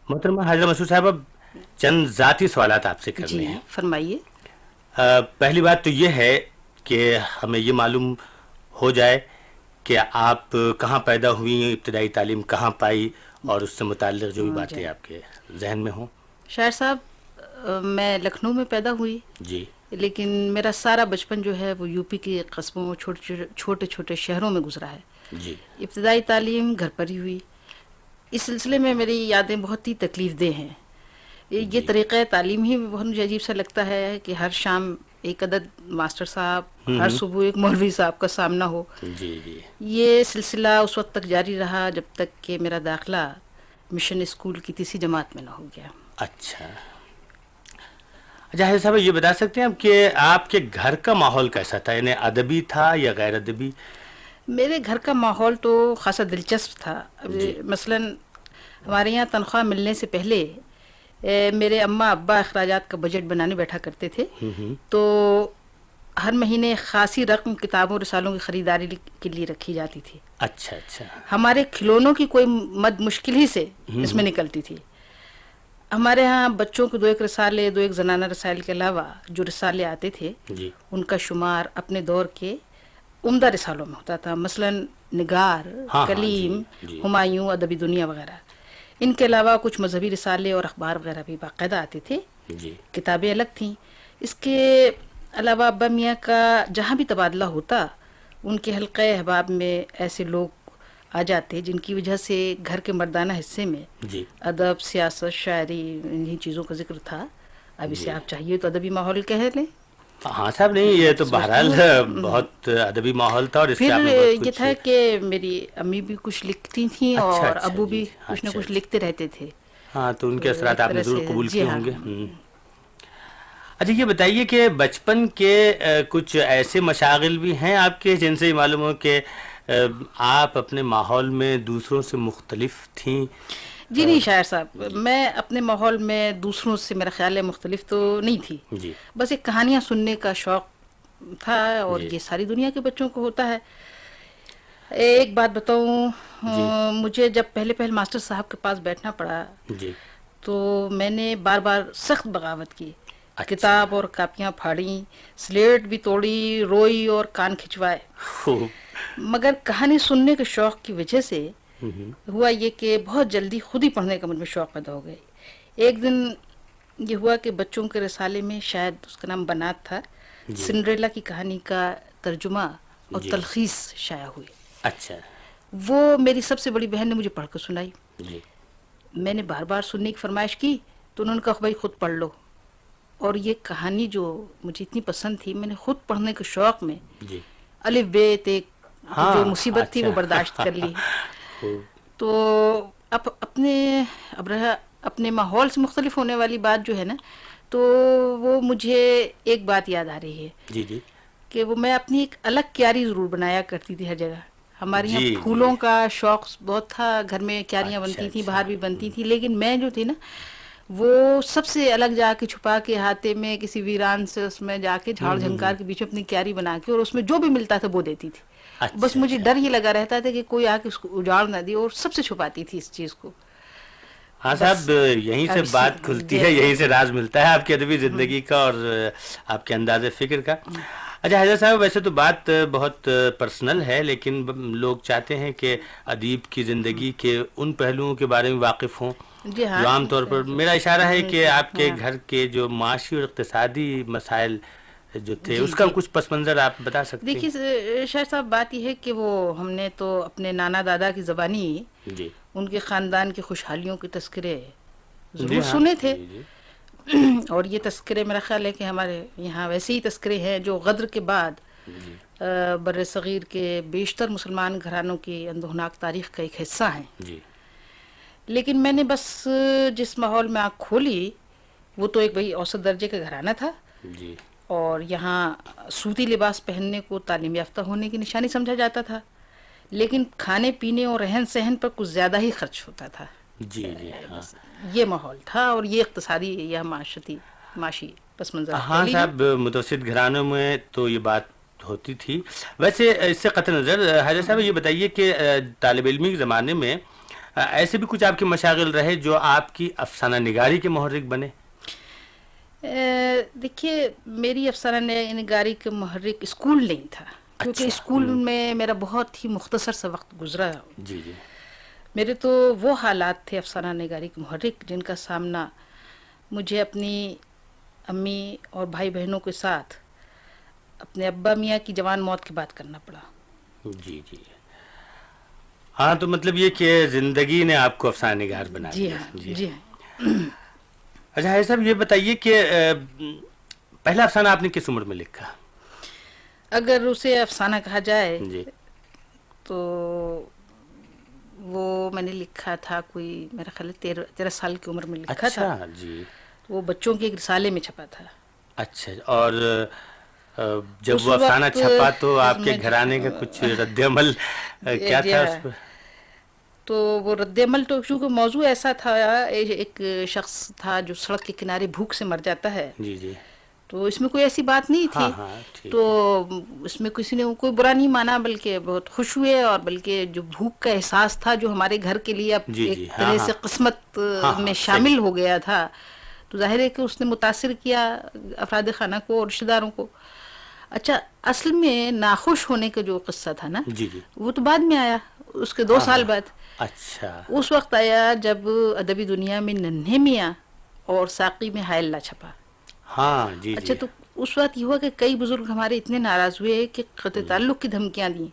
محترمہ حاجرہ مسعود صاحب، اب چند ذاتی سوالات آپ سے جی کرنے ہیں۔ فرمائیے۔ پہلی بات تو یہ ہے کہ ہمیں یہ معلوم ہو جائے کہ آپ کہاں پیدا ہوئی، ابتدائی تعلیم کہاں پائی، اور اس سے متعلق جو بھی باتیں آپ کے ذہن میں ہوں۔ شاعر صاحب، میں لکھنؤ میں پیدا ہوئی، جی لیکن میرا سارا بچپن جو ہے وہ یو پی کے قصبوں، چھوٹے چھوٹے شہروں میں گزرا ہے۔ جی ابتدائی تعلیم گھر پر ہی ہوئی۔ اس سلسلے میں میری یادیں بہت ہی تکلیف دہ ہیں۔ یہ جی طریقہ تعلیم ہی بہت مجھے عجیب سا لگتا ہے کہ ہر شام ایک عدد ماسٹر صاحب، ہر صبح ایک مولوی صاحب کا سامنا ہو۔ جی جی یہ سلسلہ اس وقت تک جاری رہا جب تک کہ میرا داخلہ مشن اسکول کی تیسری جماعت میں نہ ہو گیا۔ اچھا حاجر صاحب، یہ بتا سکتے ہیں کہ آپ کے گھر کا ماحول کیسا تھا؟ یعنی ادبی تھا یا غیر ادبی؟ میرے گھر کا ماحول تو خاصا دلچسپ تھا۔ جی مثلا ہمارے یہاں تنخواہ ملنے سے پہلے میرے اماں ابا اخراجات کا بجٹ بنانے بیٹھا کرتے تھے، تو ہر مہینے خاصی رقم کتابوں رسالوں کی خریداری کے لیے رکھی جاتی تھی۔ اچھا اچھا ہمارے کھلونوں کی کوئی مد مشکل ہی سے اس میں نکلتی تھی۔ ہمارے ہاں بچوں کو 2 رسالے، 2 زنانہ رسائل کے علاوہ جو رسالے آتے تھے جی ان کا شمار اپنے دور کے عمدہ رسالوں میں ہوتا تھا، مثلا نگار، ہاں کلیم، جی جی ہمایوں، ادبی دنیا وغیرہ۔ ان کے علاوہ کچھ مذہبی رسالے اور اخبار وغیرہ بھی باقاعدہ آتے تھے۔ جی کتابیں الگ تھیں۔ اس کے علاوہ ابا میاں کا جہاں بھی تبادلہ ہوتا، ان کے حلقہ احباب میں ایسے لوگ آ جاتے جن کی وجہ سے گھر کے مردانہ حصے میں جی ادب، سیاست، شاعری، انہی چیزوں کا ذکر تھا۔ اب اسے جی آپ چاہیے تو ادبی ماحول کہہ لیں۔ ہاں صاحب، نہیں یہ تو سمجھتی بہرحال ہوں۔ بہت ادبی ماحول تھا، اور اس سے پھر آپ نے بہت یہ کچھ۔ تھا کہ میری امی بھی کچھ لکھتی تھیں اچھا اور اچھا ابو جی بھی جی کچھ نہ اچھا کچھ اچھا، لکھتے رہتے تھے، ہاں تو ان کے تو اثرات ایک آپ نے طرح ضرور سے قبول جی کیے ہاں۔ ہوں گے۔ اچھا یہ بتائیے کہ بچپن کے کچھ ایسے مشاغل بھی ہیں آپ کے جن سے یہ معلوم ہو کہ آپ اپنے ماحول میں دوسروں سے مختلف تھیں؟ جی نہیں شاعر صاحب، جی میں اپنے ماحول میں دوسروں سے میرا خیال ہے مختلف تو نہیں تھی۔ جی بس ایک کہانیاں سننے کا شوق تھا، اور جی یہ ساری دنیا کے بچوں کو ہوتا ہے۔ ایک بات بتاؤں، جی مجھے جب پہلے ماسٹر صاحب کے پاس بیٹھنا پڑا جی تو میں نے بار بار سخت بغاوت کی، اچھا کتاب اور کاپیاں پھاڑیں، سلیٹ بھی توڑی، روئی اور کان کھچوائے، خوب۔ مگر کہانی سننے کے شوق کی وجہ سے ہوں، ہوا یہ کہ بہت جلدی خود ہی پڑھنے کا مجھ میں شوق پیدا ہو گیا۔ ایک دن یہ ہوا کہ بچوں کے رسالے میں، شاید اس کا نام بنات تھا، جی سنڈریلا کی کہانی کا ترجمہ اور جی تلخیص شائع ہوئی۔ اچھا وہ میری سب سے بڑی بہن نے مجھے پڑھ کر سنائی۔ جی میں نے بار بار سننے کی فرمائش کی تو انہوں نے کہا بھائی خود پڑھ لو، اور یہ کہانی جو مجھے اتنی پسند تھی، میں نے خود پڑھنے کے شوق میں جی الف بے تے کی جو ہاں مصیبت تھی وہ اچھا برداشت کر لی۔ خوب۔ تو اب اب رہا اپنے ماحول سے مختلف ہونے والی بات جو ہے نا، تو وہ مجھے ایک بات یاد آ رہی ہے جی جی کہ وہ میں اپنی ایک الگ کیاری ضرور بنایا کرتی تھی ہر جگہ۔ ہمارے یہاں جی جی پھولوں کا شوق بہت تھا، گھر میں کیاریاں اچھا بنتی تھیں، اچھا باہر بھی بنتی تھیں، لیکن میں جو تھی نا وہ سب سے الگ جا کے چھپا کے ہاتھے میں کسی ویران سے اس میں جا کے جھاڑ جھنکار کے بیچ میں اپنی کیاری بنا کے، اور اس میں جو بھی ملتا تھا وہ دیتی تھی۔ بس اچھا مجھے اچھا، ڈر یہ لگا رہتا تھا کہ کوئی آ کے اس کو اجاڑ نہ دے، اور سب سے چھپاتی تھی اس چیز کو۔ ہاں بس صاحب، یہیں اب سے اسی بات کھلتی جی ہے، یہیں سے راز ملتا ہے آپ کی ادبی زندگی کا اور آپ کے انداز فکر کا۔ اچھا حضرت صاحب، ویسے تو بات بہت پرسنل ہے، لیکن لوگ چاہتے ہیں کہ ادیب کی زندگی کے ان پہلوؤں کے بارے میں واقف ہوں جی ہاں جو عام طور پر، میرا اشارہ ہے کہ جی آپ کے ہاں گھر کے جو معاشی اور اقتصادی مسائل جو تھے جی اس کا جی کچھ پس منظر آپ بتا سکتے دیکھیے شاہ صاحب، بات یہ ہے کہ وہ ہم نے تو اپنے نانا دادا کی زبانی ہیں؟ جی ان کے خاندان کی خوشحالیوں کے تذکرے جی ضرور ہاں سنے تھے، جی جی اور یہ تذکرے میرا خیال ہے کہ ہمارے یہاں ویسے ہی تذکرے ہیں جو غدر کے بعد جی بر صغیر کے بیشتر مسلمان گھرانوں کی اندوہناک تاریخ کا ایک حصہ ہیں۔ جی لیکن میں نے بس جس ماحول میں آنکھ کھولی وہ تو ایک بھئی اوسط درجے کا گھرانہ تھا، جی اور یہاں سوتی لباس پہننے کو تعلیم یافتہ ہونے کی نشانی سمجھا جاتا تھا، لیکن کھانے پینے اور رہن سہن پر کچھ زیادہ ہی خرچ ہوتا تھا۔ جی جی ہاں بس یہ ماحول تھا، اور یہ اقتصادی یا معاشی پس منظر آپ کہہ ہاں لیجیے۔ صاحب، متوسط گھرانوں میں تو یہ بات ہوتی تھی۔ ویسے اس سے قطع نظر حضرت صاحب یہ بتائیے کہ طالب علمی کے زمانے میں ایسے بھی کچھ آپ کے مشاغل رہے جو آپ کی افسانہ نگاری کے محرک بنے؟ دیکھیے میری افسانہ نگاری کے محرک اسکول نہیں تھا، کیونکہ اسکول میں میرا بہت ہی مختصر سا وقت گزرا. جی جی. میرے تو وہ حالات تھے افسانہ نگاری کے محرک جن کا سامنا مجھے اپنی امی اور بھائی بہنوں کے ساتھ اپنے ابا میاں کی جوان موت کے بعد کرنا پڑا. جی جی. ہاں تو مطلب یہ کہ زندگی نے آپ کو افسانہ نگار بنا جی دیا. ہاں جی ہاں. اچھا ہے صاحب، یہ بتائیے کہ پہلا افسانہ آپ نے کس عمر میں لکھا؟ اگر اسے افسانہ کہا جائے جی. تو وہ میں نے لکھا تھا کوئی میرا خیال ہے 13 سال کی عمر میں لکھا تھا. اچھا جی. وہ بچوں کے ایک رسالے میں چھپا تھا. اچھا. اور جب اس وہ افسانہ وقت چھپا تو آپ کے میں گھرانے کا کچھ رد عمل کیا جی تھا ہاں. اس پر؟ تو وہ رد عمل تو چونکہ موضوع ایسا تھا، ایک شخص تھا جو سڑک کے کنارے بھوک سے مر جاتا ہے. جی جی. تو اس میں کوئی ایسی بات نہیں ہاں تھی. ہاں ٹھیک تو ہے. اس میں کسی نے کوئی برا نہیں مانا، بلکہ بہت خوش ہوئے، اور بلکہ جو بھوک کا احساس تھا جو ہمارے گھر کے لیے اب جی ایک جی. ہاں طرح ہاں سے قسمت ہاں میں ہاں صحیح. شامل ہو گیا تھا، تو ظاہر ہے کہ اس نے متاثر کیا افراد خانہ کو اور رشتہ داروں کو. اچھا، اصل میں ناخوش ہونے کا جو قصہ تھا نا، جی جی. وہ تو بعد میں آیا، اس کے 2 ہاں سال ہاں. بعد. اچھا. اس وقت آیا جب ادبی دنیا میں ننھے میاں اور ساقی میں ہائے اللہ چھپا. ہاں جی اچھا، جی. تو اس وقت یہ ہوا کہ کئی بزرگ ہمارے اتنے ناراض ہوئے کہ قطع تعلق کی دھمکیاں دیں،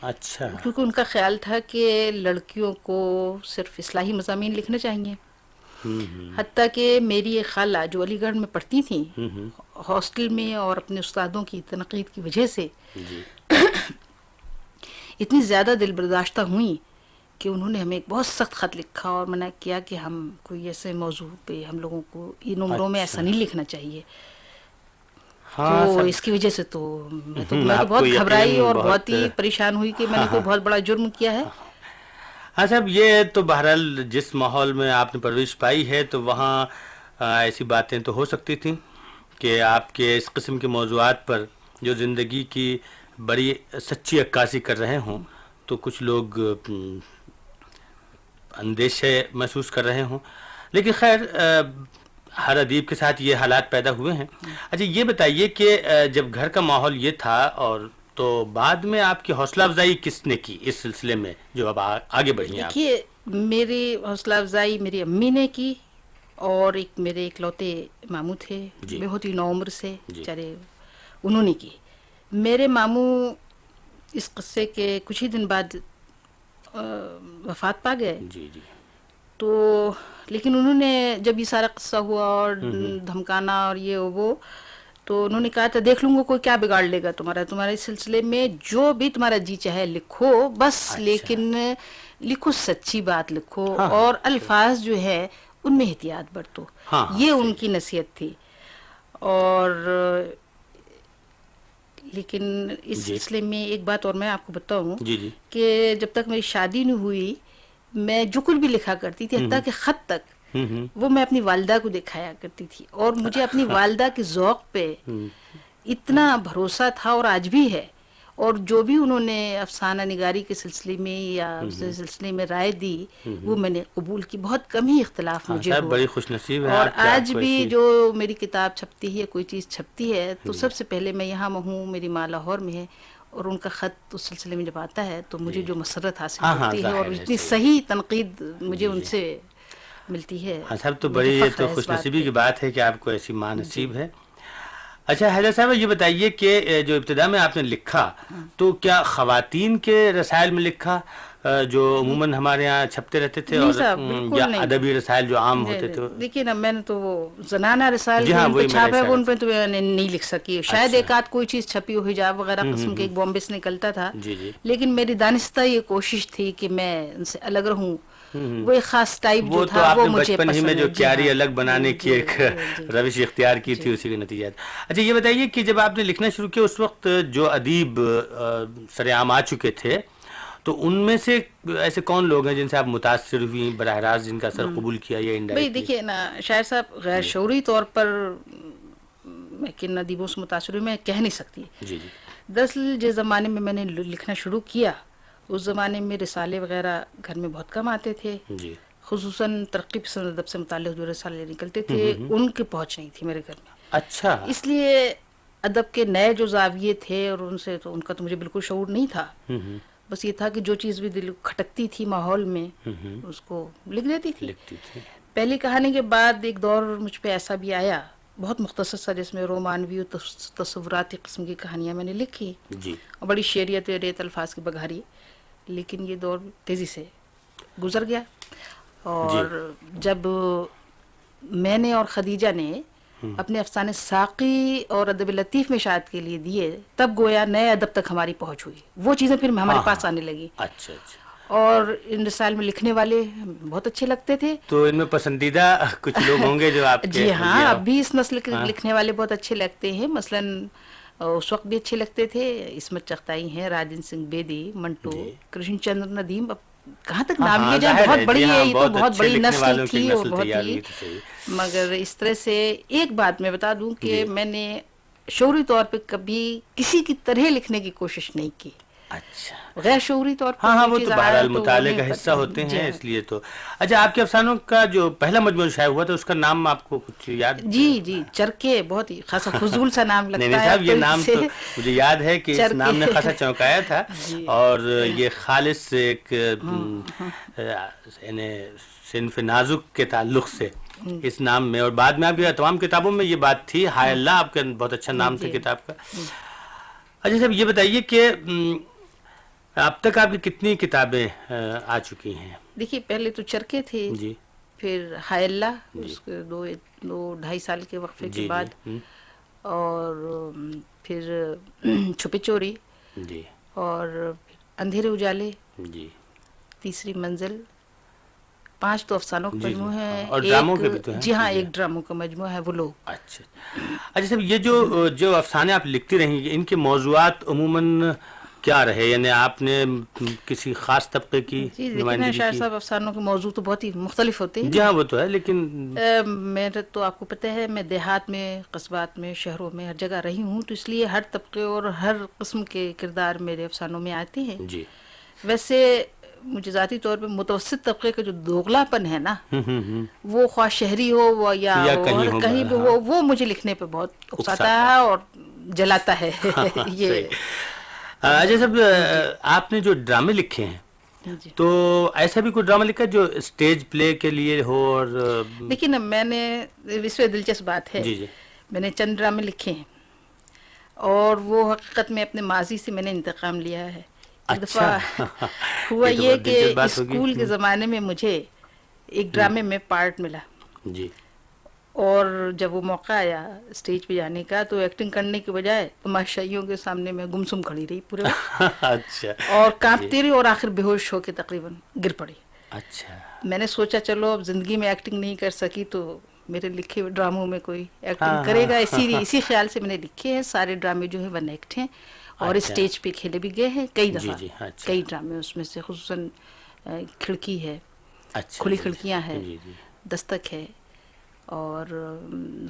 اچھا. کیونکہ ان کا خیال تھا کہ لڑکیوں کو صرف اصلاحی مضامین لکھنے چاہیے. حتیٰ کہ میری ایک خالہ جو علی گڑھ میں پڑھتی تھیں، ہاسٹل میں اور اپنے استادوں کی تنقید کی وجہ سے جی. اتنی زیادہ دل برداشتہ ہوئیں کہ انہوں نے ہمیں ایک بہت سخت خط لکھا اور منع کیا کہ ہم کوئی ایسے موضوع پہ ہم لوگوں کو ان عمروں میں ایسا اچھا. نہیں لکھنا چاہیے. تو ہاں سب. اس کی وجہ سے تو میں تو آپ کو بہت گھبرائی یقیناً اور بہت ہی پریشان ہوئی کہ میں نے کوئی بہت بڑا جرم کیا ہے. ہاں صاحب، یہ تو بہرحال جس ماحول میں آپ نے پرورش پائی ہے تو وہاں ایسی باتیں تو ہو سکتی تھیں کہ آپ کے اس قسم کے موضوعات پر جو زندگی کی بڑی سچی عکاسی کر رہے ہوں تو کچھ لوگ اندیشے محسوس کر رہے ہوں. لیکن خیر، ہر ادیب کے ساتھ یہ حالات پیدا ہوئے ہیں. اچھا یہ بتائیے کہ جب گھر کا ماحول یہ تھا، اور تو بعد میں آپ کی حوصلہ افزائی کس نے کی اس سلسلے میں جو اب آگے بڑھی ہیں آپ؟ دیکھیے، میری حوصلہ افزائی میری امی نے کی، اور ایک میرے اکلوتے ماموں تھے جی بہت ہی نوعمر سے، جی. بیچارے انہوں نے کی. میرے ماموں اس قصے کے کچھ ہی دن بعد وفات پا گئے. جی جی. تو لیکن انہوں نے جب یہ سارا قصہ ہوا اور دھمکانا اور یہ وہ، تو انہوں نے کہا تھا دیکھ لوں گا کوئی کیا بگاڑ لے گا تمہارے سلسلے میں، جو بھی تمہارا جی چاہے لکھو بس، اچھا. لیکن لکھو سچی بات لکھو، ہاں ہاں اور الفاظ جو ہے ان میں احتیاط برتو. ہاں ہاں یہ ان صحیح. کی نصیحت تھی. اور لیکن اس جی سلسلے میں ایک بات اور میں آپ کو بتاؤں جی جی. کہ جب تک میری شادی نہیں ہوئی میں جو کچھ بھی لکھا کرتی تھی، حتیٰ کہ خط تک، وہ میں اپنی والدہ کو دکھایا کرتی تھی. اور مجھے اپنی والدہ کے ذوق پہ اتنا بھروسہ تھا اور آج بھی ہے. اور جو بھی انہوں نے افسانہ نگاری کے سلسلے میں یا سلسلے میں رائے دی وہ میں نے قبول کی. بہت کم ہی اختلاف ہاں مجھے صاحب، ہوا. بڑی خوش نصیب ہیں اور آپ کہ آپ آج کو بھی ایسی. جو میری کتاب چھپتی ہے، کوئی چیز چھپتی ہے، تو سب سے پہلے میں یہاں ہوں، میری ماں لاہور میں ہے، اور ان کا خط اس سلسلے میں جب آتا ہے تو مجھے جی. جو مسرت حاصل ہاں ہاں ہوتی ہے اور ظاہر ہے. اتنی صحیح. صحیح تنقید مجھے جی ان جی. سے ملتی ہے، ہاں صاحب، تو مجھے بڑی یہ فخر تو ہے اس خوش بات نصیبی پہ. کی بات ہے کہ آپ کو ایسی ماں جی. نصیب ہے. اچھا حیدر صاحب، یہ بتائیے کہ جو ابتدا میں آپ نے لکھا تو کیا خواتین کے رسائل میں لکھا جو عموماً ہمارے یہاں چھپتے رہتے تھے، نہیں اور صاحب، یا بالکل نہیں. ادبی رسائل جو عام ہوتے تھے؟ دیکھیے نا، میں نے تو وہ زنانہ رسائل جی جو ہاں، ان پہ وہی میرا چھاپا ہے وہ اشارہ ان تھا. پہ تو میں نے نہیں لکھ سکی. شاید اچھا. ایک آدھ کوئی چیز چھپی ہو، حجاب وغیرہ قسم کے ایک بامبے سے نکلتا تھا، جی جی. لیکن میری دانستہ یہ کوشش تھی کہ میں ان سے الگ رہوں. وہ ایک خاص ٹائپ جو وہ تو تھا آپ وہ نے مجھے بچپن ہی میں پسند جو ہے. جی کیاری ہاں. الگ بنانے کی جی ایک جی روش اختیار کی تھی، جی. اسی کے نتیجات. اچھا یہ بتائیے کہ جب آپ نے لکھنا شروع کیا اس وقت جو ادیب سرعام آ چکے تھے تو ان میں سے ایسے کون لوگ ہیں جن سے آپ متاثر ہوئی براہ راست، جن کا اثر قبول کیا یا بھئی انڈائریکٹلی؟ دیکھیے نا شاعر صاحب، غیر شعوری طور پر میں کن ادیبوں سے متاثر ہوئی میں کہہ نہیں سکتی. جی جی. دراصل جس زمانے میں نے لکھنا شروع کیا اس زمانے میں رسالے وغیرہ گھر میں بہت کم آتے تھے، جی خصوصاً ترقی پسند ادب سے متعلق جو رسالے نکلتے تھے ان کی پہنچ نہیں تھی میرے گھر میں، اچھا اس لیے ادب کے نئے جو زاویے تھے اور ان سے تو ان کا تو مجھے بالکل شعور نہیں تھا، بس یہ تھا کہ جو چیز بھی دل کھٹکتی تھی ماحول میں اس کو لکھ دیتی تھی۔ لکھتی تھی پہلی کہانی کے بعد ایک دور مجھ پہ ایسا بھی آیا بہت مختصر سا، جس میں رومانوی اور تصوراتی قسم کی کہانیاں میں نے لکھی جی اور بڑی شعریت ریت الفاظ کی بگھاری، لیکن یہ دور تیزی سے گزر گیا، اور جب میں نے اور خدیجہ نے اپنے افسانے ساقی اور ادب لطیف میں اشاعت کے لیے دیے، تب گویا نئے ادب تک ہماری پہنچ ہوئی، وہ چیزیں پھر ہمارے پاس آنے لگی، اچھا اچھا، اور ان رسال میں لکھنے والے بہت اچھے لگتے تھے۔ تو ان میں پسندیدہ کچھ لوگ ہوں گے جو آپ کے جی ہاں، اب بھی اس نسل کے لکھنے والے بہت اچھے لگتے ہیں، مثلاً اس وقت بھی اچھے لگتے تھے، عصمت چغتائی ہیں، راجن سنگھ بیدی، منٹو، کرشن چندر ندیم، اب کہاں تک نام لیا جائے، بہت بڑی ہے، یہ تو بہت بڑی نسل تھی اور بہت ہی، مگر اس طرح سے ایک بات میں بتا دوں کہ میں نے شعوری طور پہ کبھی کسی کی طرح لکھنے کی کوشش نہیں کی، اچھا غیر شعوری طور پر ہاں کوئی وہ چیز تو آیا بہرحال تو مطالعے انہیں کا حصہ ہوتے جی ہیں، ہاں۔ اس لیے تو اچھا آپ کے افسانوں کا جو پہلا مجموعہ شائع ہوا تھا اس کا نام آپ کو کچھ یاد؟ جی چرکے، بہت ہی خاصا فضول سا نام نہیں لگتا ہے صاحب، یہ اب نام تو مجھے یاد ہے کہ اس نام نے خاصا چونکایا تھا، اور یہ خالص ایک یعنی صنف نازک کے تعلق سے اس نام میں، اور بعد میں آپ کی تمام کتابوں میں یہ بات تھی، ہائے اللہ آپ کا بہت اچھا نام تھا کتاب کا۔ اچھا صاحب یہ بتائیے کہ اب تک آپ کی کتنی کتابیں آ چکی ہیں؟ دیکھیے پہلے تو چرکے تھے، جی پھر ہائے اللہ، اس کے دو ڈھائی سال کے وقفے کے بعد، اور پھر چھپے چوری، جی اور اندھیرے اجالے، جی تیسری منزل، 5 تو افسانوں کا مجموعہ ہے، اور ڈراموں کے بھی تو ہیں؟ جی ہاں ایک ڈراموں کا مجموعہ ہے، وہ لوگ۔ اچھا اچھا صاحب یہ جو افسانے آپ لکھتی رہی، ان کے موضوعات عموماً کیا رہے؟ یعنی آپ نے کسی خاص طبقے کی جی دیکھیں نا نمائندگی شاعر کی؟ صاحب، افسانوں کے موضوع تو بہت ہی مختلف ہوتے ہیں، جی ہاں وہ تو ہے، لیکن میرا تو آپ کو پتہ ہے میں دیہات میں، قصبات میں، شہروں میں ہر جگہ رہی ہوں، تو اس لیے ہر طبقے اور ہر قسم کے کردار میرے افسانوں میں آتے ہیں۔ جی ویسے مجھے ذاتی طور پہ متوسط طبقے کا جو دوغلا پن ہے نا، وہ خواہ شہری ہو یا کہیں بھی ہو، وہ مجھے لکھنے پہ بہت اکساتا ہے اور جلاتا ہے یہ۔ اچھا صاحب آپ نے جو ڈرامے لکھے ہیں تو ایسا بھی کوئی ڈرامہ لکھا جو اسٹیج پلے کے لیے ہو؟ اور دیکھیے نا، میں نے اس میں دلچسپ بات ہے، میں نے چند ڈرامے لکھے ہیں اور وہ حقیقت میں اپنے ماضی سے میں نے انتقام لیا ہے۔ ایک دفعہ ہوا یہ کہ اسکول کے زمانے میں مجھے ایک ڈرامے میں پارٹ ملا، جی، اور جب وہ موقع آیا اسٹیج پہ جانے کا تو ایکٹنگ کرنے کے بجائے تماشائیوں کے سامنے میں گمسم کھڑی رہی پورے وقت، اچھا، اور کانپتی رہی اور آخر بے ہوش ہو کے تقریباً گر پڑی۔ اچھا، میں نے سوچا چلو اب زندگی میں ایکٹنگ نہیں کر سکی تو میرے لکھے ہوئے ڈراموں میں کوئی ایکٹنگ کرے گا، اسی خیال سے میں نے لکھے ہیں۔ سارے ڈرامے جو ہیں 1 ایکٹ ہیں اور اسٹیج پہ کھیلے بھی گئے ہیں کئی دفعہ، کئی ڈرامے اس میں سے، خصوصاً کھڑکی ہے، کھلی کھڑکیاں ہے، دستک ہے، اور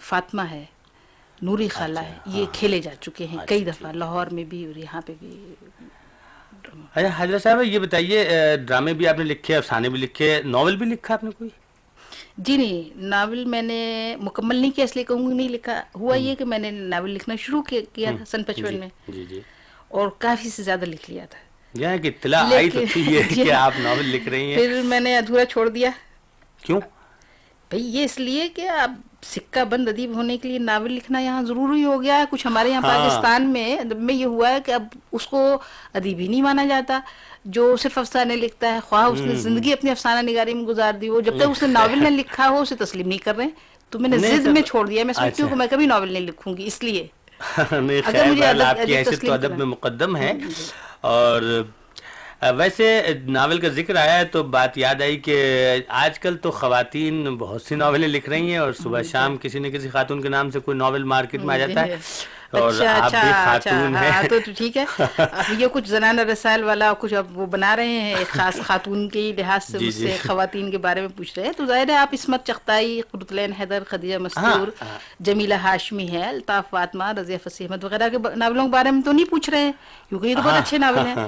فاطمہ ہے، نوری خالہ ہے، یہ کھیلے جا چکے ہیں کئی دفعہ، لاہور میں بھی اور یہاں پہ بھی۔ اچھا حضرت صاحب یہ بتائیے ڈرامے بھی آپ نے لکھے، افسانے بھی لکھے، ناول بھی لکھا آپ نے کوئی؟ جی نہیں، ناول میں نے مکمل نہیں کیا، اس لیے کہوں گی نہیں لکھا۔ ہوا یہ کہ میں نے ناول لکھنا شروع کیا تھا سن 55 میں، اور کافی سے زیادہ لکھ لیا تھا، یہاں کی اطلاع آئی تو تھی یہ کہ آپ ناول لکھ رہی ہیں، پھر میں نے ادھورا چھوڑ دیا۔ کیوں؟ بھئی یہ اس لیے کہ اب سکہ بند ادیب ہونے کے لیے ناول لکھنا یہاں ضروری ہو گیا ہے، کچھ ہمارے یہاں پاکستان میں ادب میں یہ ہوا ہے کہ اب اس کو ادیب ہی نہیں مانا جاتا جو صرف افسانے لکھتا ہے، خواہ اس نے زندگی اپنی افسانہ نگاری میں گزار دی ہو، جب تک اس نے ناول نہ لکھا ہو اسے تسلیم نہیں کر رہے، تو میں نے ضد میں چھوڑ دیا، میں سوچتی ہوں کہ میں کبھی ناول نہیں لکھوں گی، اس لیے اگر مجھے آپ کی حیثیت تو ادب میں مقدم ہے۔ اور ویسے ناول کا ذکر آیا ہے تو بات یاد آئی کہ آج کل تو خواتین بہت سی ناولیں لکھ رہی ہیں، اور صبح شام کسی نہ کسی خاتون کے نام سے کوئی ناول مارکیٹ میں آ جاتا ہے، اور آپ بھی خاتون ہیں۔ تو ٹھیک ہے، اب یہ کچھ زنانہ رسائل والا کچھ اب وہ بنا رہے ہیں، ایک خاص خاتون کے لحاظ سے مجھ سے خواتین کے بارے میں پوچھ رہے ہیں، تو ظاہر ہے آپ عصمت چغتائی، قرۃ العین حیدر، خدیجہ مستور، جمیلہ ہاشمی ہے، الطاف فاطمہ، رضیہ فصیح احمد وغیرہ کے ناولوں کے بارے میں تو نہیں پوچھ رہے ہیں، کیونکہ یہ تو بہت اچھے ناول ہیں۔